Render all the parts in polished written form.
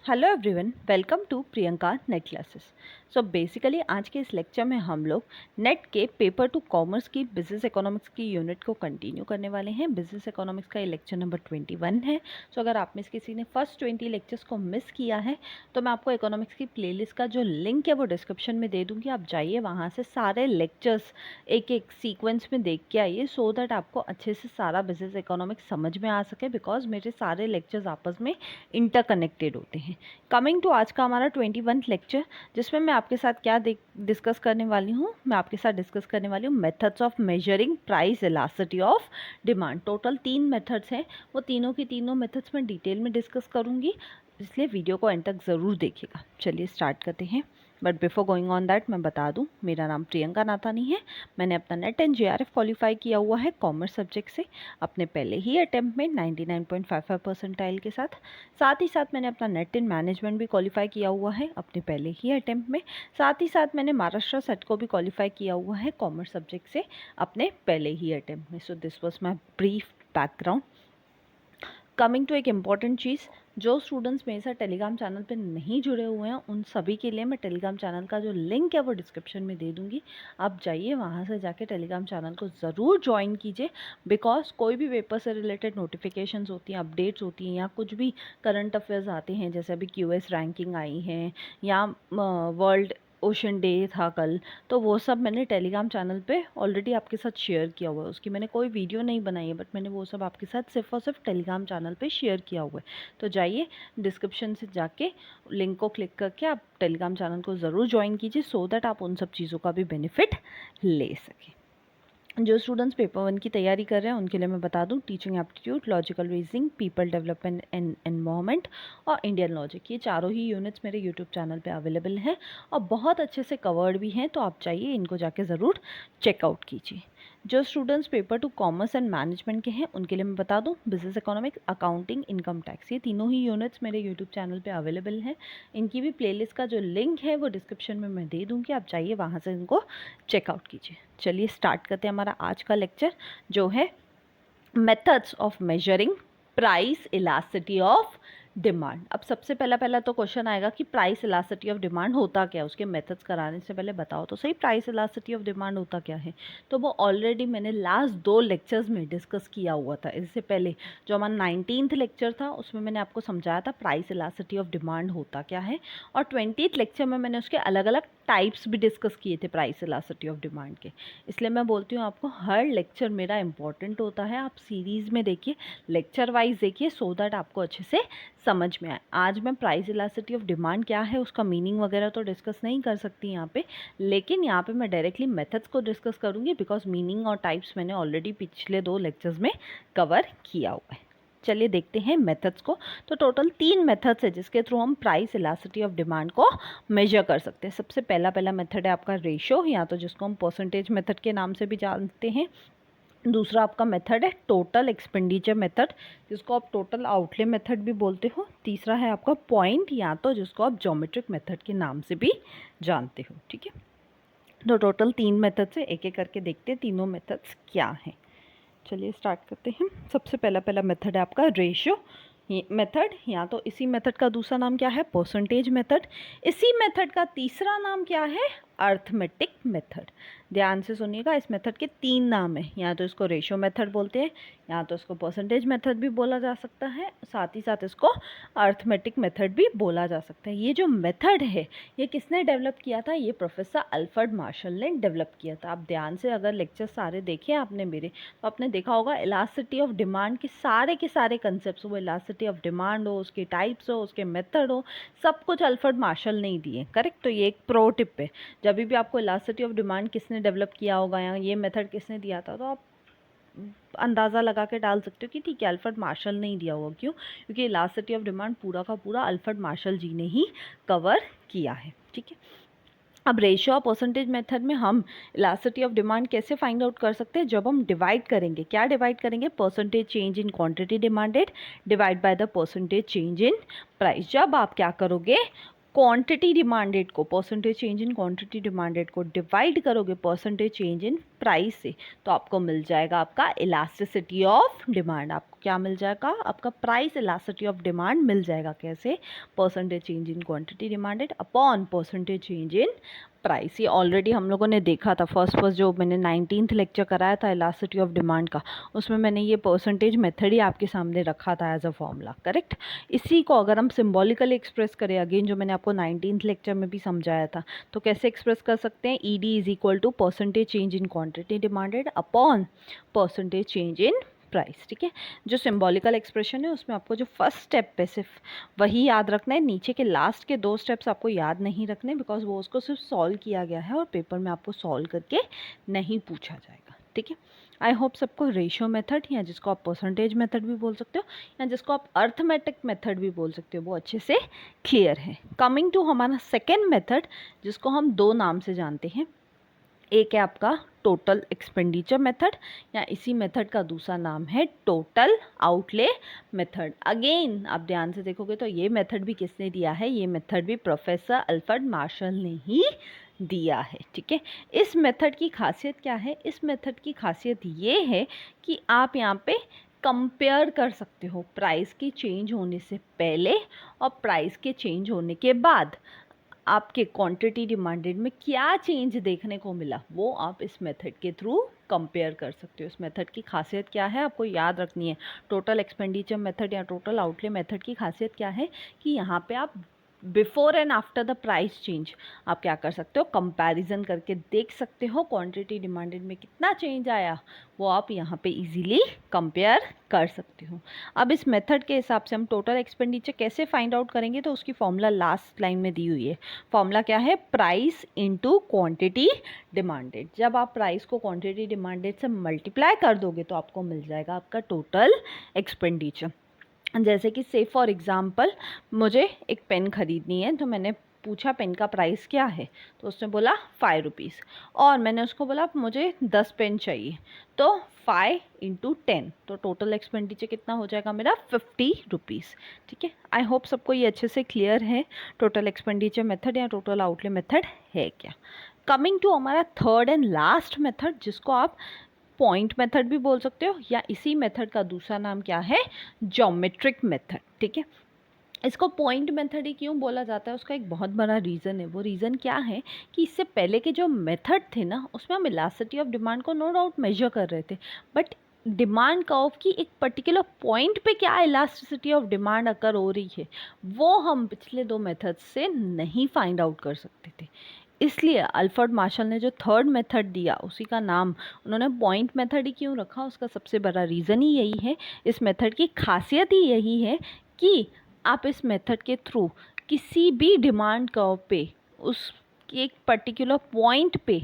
Hello everyone, welcome to Priyanka NET classes. So basically आज के इस लेक्चर में हम लोग नेट के पेपर टू कॉमर्स की बिजनेस इकोनॉमिक्स की यूनिट को कंटिन्यू करने वाले हैं। बिजनेस इकोनॉमिक्स का ये लेक्चर नंबर 21 है। सो अगर आप में से किसी ने फर्स्ट 20 लेक्चर्स को मिस किया है तो मैं आपको इकोनॉमिक्स की प्लेलिस्ट का जो लिंक है वो डिस्क्रिप्शन में दे दूँगी। आप जाइए, वहाँ से सारे लेक्चर्स एक एक सीक्वेंस में देख के आइए, सो दैट आपको अच्छे से सारा बिजनेस इकोनॉमिक्स समझ में आ सके, बिकॉज मेरे सारे लेक्चर्स आपस में इंटरकनेक्टेड होते हैं। कमिंग टू आज का हमारा 21 लेक्चर, जिसमें मैं आपके साथ क्या डिस्कस करने वाली हूँ, मैं आपके साथ डिस्कस करने वाली हूँ methods of measuring price elasticity of demand. Total 3 methods हैं, वो तीनों की तीनों मेथड्स मैं डिटेल में डिस्कस करूँगी, इसलिए वीडियो को एंड तक ज़रूर देखिएगा। चलिए स्टार्ट करते हैं। But before going on that मैं बता दूं, मेरा नाम प्रियंका नाथानी है। मैंने अपना नेट एंड जेआरएफ क्वालिफाई किया हुआ है कॉमर्स सब्जेक्ट से अपने पहले ही अटेम्प्ट में 99.55 परसेंटाइल के साथ। साथ ही साथ मैंने अपना नेट इन मैनेजमेंट भी क्वालिफाई किया हुआ है अपने पहले ही अटेम्प्ट में। साथ ही साथ मैंने महाराष्ट्र सेट को भी क्वालिफाई किया हुआ है कॉमर्स सब्जेक्ट से अपने पहले ही अटेम्प्ट में। So this was my brief background. Coming to एक इम्पॉर्टेंट चीज़, जो स्टूडेंट्स मेरे साथ टेलीग्राम चैनल पे नहीं जुड़े हुए हैं उन सभी के लिए मैं टेलीग्राम चैनल का जो लिंक है वो डिस्क्रिप्शन में दे दूँगी। आप जाइए, वहाँ से जाके टेलीग्राम चैनल को ज़रूर ज्वाइन कीजिए, बिकॉज कोई भी पेपर से रिलेटेड नोटिफिकेशंस होती हैं, अपडेट्स होती हैं, या कुछ भी करंट अफेयर्स आते हैं, जैसे अभी क्यूएस रैंकिंग आई है या वर्ल्ड ओशन डे था कल, तो वो सब मैंने टेलीग्राम चैनल पे ऑलरेडी आपके साथ शेयर किया हुआ है। उसकी मैंने कोई वीडियो नहीं बनाई है, बट मैंने वो सब आपके साथ सिर्फ और सिर्फ टेलीग्राम चैनल पे शेयर किया हुआ है। तो जाइए, डिस्क्रिप्शन से जाके लिंक को क्लिक करके आप टेलीग्राम चैनल को ज़रूर ज्वाइन कीजिए, सो दैट आप उन सब चीज़ों का भी बेनिफिट ले सकें। जो स्टूडेंट्स पेपर 1 की तैयारी कर रहे हैं उनके लिए मैं बता दूं, teaching aptitude, logical reasoning, people development and environment और इंडियन लॉजिक, ये चारों ही यूनिट्स मेरे यूट्यूब चैनल पे अवेलेबल हैं और बहुत अच्छे से कवर्ड भी हैं, तो आप चाहिए इनको जाके ज़रूर चेकआउट कीजिए। जो students paper two commerce and management के हैं उनके लिए मैं बता दूं, business economics, accounting, income tax, ये तीनों ही यूनिट्स मेरे यूट्यूब चैनल पे अवेलेबल हैं। इनकी भी प्लेलिस्ट का जो लिंक है वो डिस्क्रिप्शन में मैं दे दूँगी, आप चाहिए वहाँ से इनको चेकआउट कीजिए। चलिए स्टार्ट करते हैं हमारा आज का लेक्चर, जो है methods of measuring price elasticity of demand. अब सबसे पहला तो क्वेश्चन आएगा कि प्राइस इलास्टिसिटी ऑफ डिमांड होता क्या है। उसके मेथड्स कराने से पहले बताओ तो सही, प्राइस इलास्टिसिटी ऑफ डिमांड होता क्या है। तो वो ऑलरेडी मैंने लास्ट 2 लेक्चर्स में डिस्कस किया हुआ था। इससे पहले जो हमारा 19th लेक्चर था उसमें मैंने आपको समझाया था प्राइस इलास्टिसिटी ऑफ डिमांड होता क्या है, और 20th लेक्चर में मैंने उसके अलग अलग टाइप्स भी डिस्कस किए थे प्राइस इलास्टिसिटी ऑफ डिमांड के। इसलिए मैं बोलती हूँ आपको हर लेक्चर मेरा इंपॉर्टेंट होता है। आप सीरीज़ में देखिए, लेक्चर वाइज देखिए, सो दैट आपको अच्छे से समझ में आए। आज मैं प्राइस इलास्टिसिटी ऑफ डिमांड क्या है, उसका मीनिंग वगैरह तो डिस्कस नहीं कर सकती यहाँ पे, लेकिन यहाँ पे मैं डायरेक्टली मेथड्स को डिस्कस करूँगी, बिकॉज मीनिंग और टाइप्स मैंने ऑलरेडी पिछले 2 लेक्चर्स में कवर किया हुआ है। चलिए देखते हैं मेथड्स को। तो टोटल 3 मेथड्स है जिसके थ्रू हम प्राइस इलास्टिसिटी ऑफ डिमांड को मेजर कर सकते हैं। सबसे पहला मेथड है आपका रेशो, या तो जिसको हम परसेंटेज मेथड के नाम से भी जानते हैं। दूसरा आपका मेथड है टोटल एक्सपेंडिचर मेथड, जिसको आप टोटल आउटले मेथड भी बोलते हो। तीसरा है आपका पॉइंट, या तो जिसको आप ज्योमेट्रिक मेथड के नाम से भी जानते हो। ठीक है, तो टोटल 3 मेथड से एक एक करके देखते हैं तीनों मेथड्स क्या हैं। चलिए स्टार्ट करते हैं। सबसे पहला मेथड है आपका रेशियो मेथड, या तो इसी मेथड का दूसरा नाम क्या है, परसेंटेज मेथड। इसी मेथड का तीसरा नाम क्या है, अर्थमेटिक मेथड। ध्यान से सुनिएगा, इस मेथड के 3 नाम हैं, या तो इसको रेशियो मेथड बोलते हैं, या तो इसको परसेंटेज मेथड भी बोला जा सकता है, साथ ही साथ इसको अर्थमेटिक मेथड भी बोला जा सकता है। ये जो मेथड है ये किसने डेवलप किया था, ये प्रोफेसर अल्फ्रेड मार्शल ने डेवलप किया था। आप ध्यान से अगर लेक्चर सारे देखे आपने मेरे, तो आपने देखा होगा इलास्टिसिटी ऑफ डिमांड के सारे कंसेप्ट, वो इलास्टिसिटी ऑफ डिमांड हो, उसके टाइप्स हो, उसके मेथड हो, सब कुछ अल्फ्रेड मार्शल ने ही दिए। करेक्ट, तो ये एक प्रो टिप है। जब भी आपको इलास्टिसिटी ऑफ डिमांड किसने डेवलप किया होगा या ये मेथड किसने दिया था, तो आप अंदाज़ा लगा के डाल सकते हो कि ठीक है अल्फ्रेड मार्शल ने ही दिया होगा। क्यों? क्योंकि इलास्टिसिटी ऑफ डिमांड पूरा का पूरा अल्फ्रेड मार्शल जी ने ही कवर किया है। ठीक है, अब रेशियो और परसेंटेज मेथड में हम इलास्टिसिटी ऑफ डिमांड कैसे फाइंड आउट कर सकते हैं, जब हम डिवाइड करेंगे। क्या डिवाइड करेंगे, percentage change in quantity demanded divide by the percentage change in price. जब आप क्या करोगे, क्वांटिटी डिमांडेड को, percentage change in quantity demanded को डिवाइड करोगे परसेंटेज चेंज इन प्राइस से, तो आपको मिल जाएगा आपका इलास्टिसिटी ऑफ डिमांड। आपको क्या मिल जाएगा, आपका प्राइस इलास्टिसिटी ऑफ डिमांड मिल जाएगा। कैसे, percentage change in quantity demanded upon percentage change in price. ये ऑलरेडी हम लोगों ने देखा था फर्स्ट जो मैंने 19th लेक्चर कराया था इलास्टिसिटी ऑफ डिमांड का, उसमें मैंने ये परसेंटेज मेथड ही आपके सामने रखा था एज अ फॉर्मूला, करेक्ट। इसी को अगर हम सिम्बॉलिकली एक्सप्रेस करें, अगेन जो मैंने आपको 19th लेक्चर में भी समझाया था, तो कैसे एक्सप्रेस कर सकते हैं, E D is equal to percentage change in quantity demanded upon percentage change in price. ठीक है, जो सिंबॉलिकल एक्सप्रेशन है उसमें आपको जो फर्स्ट स्टेप पे सिर्फ वही याद रखना है, नीचे के लास्ट के 2 स्टेप्स आपको याद नहीं रखने, बिकॉज वो उसको सिर्फ सॉल्व किया गया है और पेपर में आपको सॉल्व करके नहीं पूछा जाएगा। ठीक है, आई होप सबको रेशियो मेथड, या जिसको आप परसेंटेज मेथड भी बोल सकते हो, या जिसको आप अर्थमेटिक मेथड भी बोल सकते हो, वो अच्छे से क्लियर है। कमिंग टू हमारा सेकेंड मेथड, जिसको हम 2 नाम से जानते हैं, एक है आपका टोटल एक्सपेंडिचर मेथड, या इसी मेथड का दूसरा नाम है टोटल आउटले मेथड। अगेन आप ध्यान से देखोगे तो ये मेथड भी किसने दिया है, ये मेथड भी प्रोफेसर अल्फ्रेड मार्शल ने ही दिया है। ठीक है, इस मेथड की खासियत क्या है, इस मेथड की खासियत ये है कि आप यहाँ पे कंपेयर कर सकते हो प्राइस की चेंज होने से पहले और प्राइस के चेंज होने के बाद आपके क्वांटिटी डिमांडेड में क्या चेंज देखने को मिला, वो आप इस मेथड के थ्रू कंपेयर कर सकते हो। इस मेथड की खासियत क्या है आपको याद रखनी है। टोटल एक्सपेंडिचर मेथड या टोटल आउटले मेथड की खासियत क्या है कि यहाँ पे आप before and after the price change आप क्या कर सकते हो, कंपैरिजन करके देख सकते हो क्वांटिटी डिमांडेड में कितना चेंज आया, वो आप यहाँ पे इजीली कंपेयर कर सकते हो। अब इस मेथड के हिसाब से हम टोटल एक्सपेंडिचर कैसे फाइंड आउट करेंगे, तो उसकी फॉर्मूला लास्ट लाइन में दी हुई है। फॉर्मूला क्या है, प्राइस इनटू क्वांटिटी डिमांडेड। जब आप प्राइस को क्वांटिटी डिमांडेड से मल्टीप्लाई कर दोगे तो आपको मिल जाएगा आपका टोटल एक्सपेंडिचर। जैसे कि से फॉर एग्ज़ाम्पल मुझे एक पेन ख़रीदनी है, तो मैंने पूछा पेन का प्राइस क्या है, तो उसने बोला 5 रुपीज़, और मैंने उसको बोला मुझे 10 पेन चाहिए, तो 5 इंटू 10, तो टोटल एक्सपेंडिचर कितना हो जाएगा मेरा 50 रुपीज़। ठीक है, आई होप सबको ये अच्छे से क्लियर है टोटल एक्सपेंडिचर मेथड या टोटल आउटले मेथड है क्या। कमिंग टू हमारा थर्ड एंड लास्ट मेथड, जिसको आप पॉइंट मेथड भी बोल सकते हो, या इसी मेथड का दूसरा नाम क्या है, ज्योमेट्रिक मेथड। ठीक है, इसको पॉइंट मेथड ही क्यों बोला जाता है, उसका एक बहुत बड़ा रीज़न है। वो रीज़न क्या है कि इससे पहले के जो मेथड थे ना, उसमें हम इलास्टिसिटी ऑफ डिमांड को नो डाउट मेजर कर रहे थे, बट डिमांड कर्व की एक पर्टिकुलर पॉइंट पे क्या इलास्टिसिटी ऑफ डिमांड अकर हो रही है, वो हम पिछले 2 मेथड से नहीं फाइंड आउट कर सकते थे। इसलिए अल्फ्रेड मार्शल ने जो थर्ड मेथड दिया उसी का नाम उन्होंने पॉइंट मेथड ही क्यों रखा, उसका सबसे बड़ा रीज़न ही यही है। इस मेथड की खासियत ही यही है कि आप इस मेथड के थ्रू किसी भी डिमांड कर्व पे उस एक पर्टिकुलर पॉइंट पे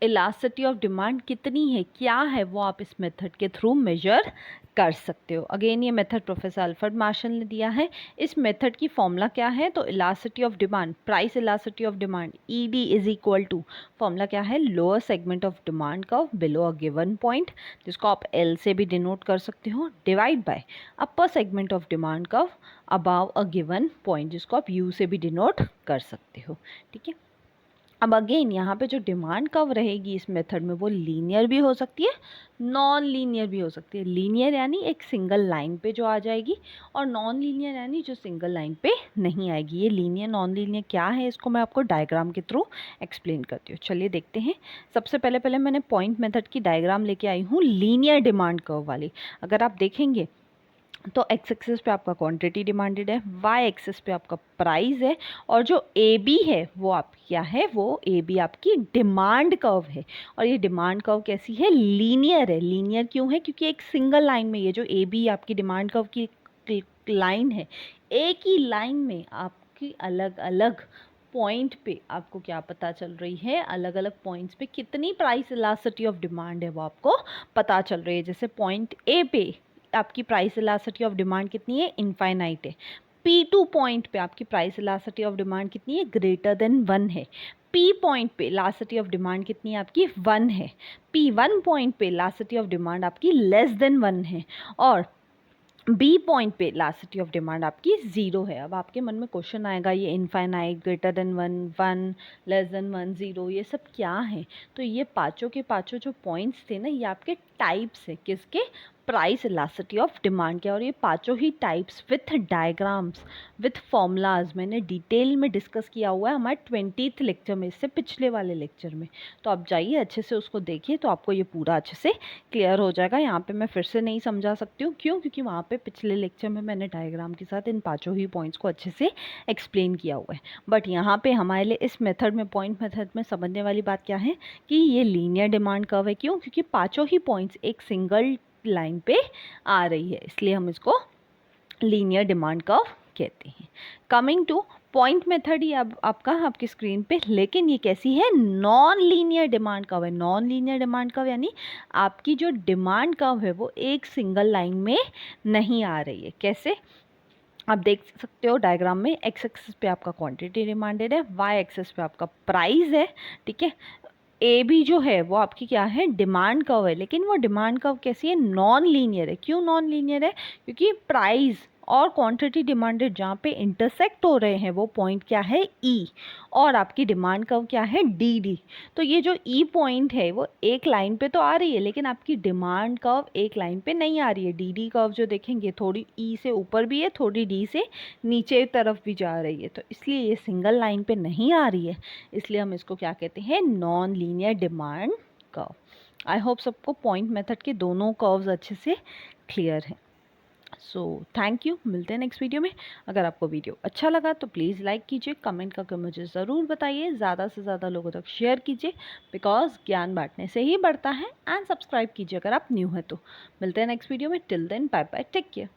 इलास्टिसिटी ऑफ डिमांड कितनी है, क्या है, वो आप इस मेथड के थ्रू मेजर कर सकते हो। अगेन ये मेथड प्रोफेसर अल्फ्रेड मार्शल ने दिया है। इस मेथड की फॉर्मूला क्या है, तो elasticity of demand, price elasticity of demand, E D is equal to, formula क्या है, lower segment of demand curve below a given point, जिसको आप एल से भी डिनोट कर सकते हो, divide by upper segment of demand curve above a given point, जिसको आप यू से भी डिनोट कर सकते हो। ठीक है, अब अगेन यहाँ पे जो डिमांड कर्व रहेगी इस मेथड में वो लीनियर भी हो सकती है, नॉन लीनियर भी हो सकती है। लीनियर यानी एक सिंगल लाइन पे जो आ जाएगी, और नॉन लीनियर यानी जो सिंगल लाइन पे नहीं आएगी। ये लीनियर नॉन लीनियर क्या है, इसको मैं आपको डायग्राम के थ्रू एक्सप्लेन करती हूँ। चलिए देखते हैं। सबसे पहले मैंने पॉइंट मेथड की डायग्राम लेके आई हूँ लीनियर डिमांड कर्व वाली। अगर आप देखेंगे तो एक्स एक्सिस पे आपका क्वांटिटी डिमांडेड है, वाई एक्सिस पे आपका प्राइस है, और जो ए बी है वो आप क्या है, वो ए बी आपकी डिमांड कर्व है। और ये डिमांड कर्व कैसी है, लीनियर है। लीनियर क्यों है, क्योंकि एक सिंगल लाइन में ये जो ए बी आपकी डिमांड कर्व की लाइन है, एक ही लाइन में आपकी अलग अलग पॉइंट पे आपको क्या पता चल रही है, अलग अलग पॉइंट्स पे कितनी प्राइस इलास्टिसिटी ऑफ डिमांड है वो आपको पता चल रही है। जैसे पॉइंट ए पे आपकी प्राइस इलास्टिसिटी ऑफ डिमांड कितनी है, इनफाइनाइट है। P2 पॉइंट पे आपकी प्राइस इलास्टिसिटी ऑफ डिमांड कितनी है, ग्रेटर देन 1 है। P पॉइंट पे इलास्टिसिटी ऑफ डिमांड कितनी है आपकी, 1 है। P1 पॉइंट पे इलास्टिसिटी ऑफ डिमांड आपकी लेस देन 1 है, और बी पॉइंट पे इलास्टिसिटी ऑफ डिमांड आपकी 0 है। अब आपके मन में क्वेश्चन आएगा, ये infinite, greater than 1, 1, less than 1, 0, ये सब क्या है। तो ये पाँचों के पाँचों जो पॉइंट्स थे ना, ये आपके टाइप्स है, किसके, प्राइस इलास्टिसिटी ऑफ डिमांड क्या, और ये पांचों ही types with diagrams with formulas मैंने डिटेल में डिस्कस किया हुआ है हमारे 20th लेक्चर में, इससे पिछले वाले लेक्चर में। तो आप जाइए अच्छे से उसको देखिए, तो आपको ये पूरा अच्छे से क्लियर हो जाएगा। यहाँ पे मैं फिर से नहीं समझा सकती हूँ, क्यों? क्योंकि वहाँ पे पिछले लेक्चर में मैंने डायग्राम के साथ इन पांचों ही पॉइंट्स को अच्छे से एक्सप्लेन किया हुआ है। बट यहाँ पे हमारे लिए इस मेथड में, पॉइंट मेथड में समझने वाली बात क्या है कि ये लीनियर डिमांड कर्व है। क्यों? क्योंकि पांचों ही पॉइंट्स एक सिंगल लाइन पे आ रही है, इसलिए हम इसको लीनियर डिमांड कर्व कहते हैं। कमिंग टू पॉइंट मेथड, ही अब आपका आपकी स्क्रीन पे, लेकिन ये कैसी है? नॉन लीनियर डिमांड कर्व है। नॉन लीनियर डिमांड कर्व यानी आपकी जो डिमांड कर्व है वो एक सिंगल लाइन में नहीं आ रही है। कैसे? आप देख सकते हो डायग्राम में, एक्स एक्सिस पे आपका क्वांटिटी डिमांडेड है, वाई एक्सिस पे आपका प्राइस है, ठीक है। ए भी जो है वो आपकी क्या है? डिमांड कर्व है, लेकिन वो डिमांड कर्व कैसी है? नॉन लीनियर है। क्यों नॉन लीनियर है? क्योंकि प्राइस और क्वांटिटी डिमांडेड जहाँ पे इंटरसेक्ट हो रहे हैं वो पॉइंट क्या है? ई, और आपकी डिमांड कर्व क्या है? D D. तो ये जो ई पॉइंट है वो एक लाइन पे तो आ रही है, लेकिन आपकी डिमांड कर्व एक लाइन पे नहीं आ रही है। डी डी कर्व जो देखेंगे थोड़ी ई से ऊपर भी है, थोड़ी डी से नीचे तरफ भी जा रही है, तो इसलिए ये सिंगल लाइन पे नहीं आ रही है, इसलिए हम इसको क्या कहते हैं? Non linear demand curve. I hope सबको पॉइंट मेथड के दोनों कर्व्स अच्छे से क्लियर हैं। सो थैंक यू, मिलते हैं नेक्स्ट वीडियो में। अगर आपको वीडियो अच्छा लगा तो प्लीज़ लाइक कीजिए, कमेंट करके मुझे ज़रूर बताइए, ज़्यादा से ज़्यादा लोगों तक शेयर कीजिए, बिकॉज ज्ञान बांटने से ही बढ़ता है। एंड सब्सक्राइब कीजिए अगर आप न्यू हैं तो। मिलते हैं नेक्स्ट वीडियो में, till then bye bye, take care.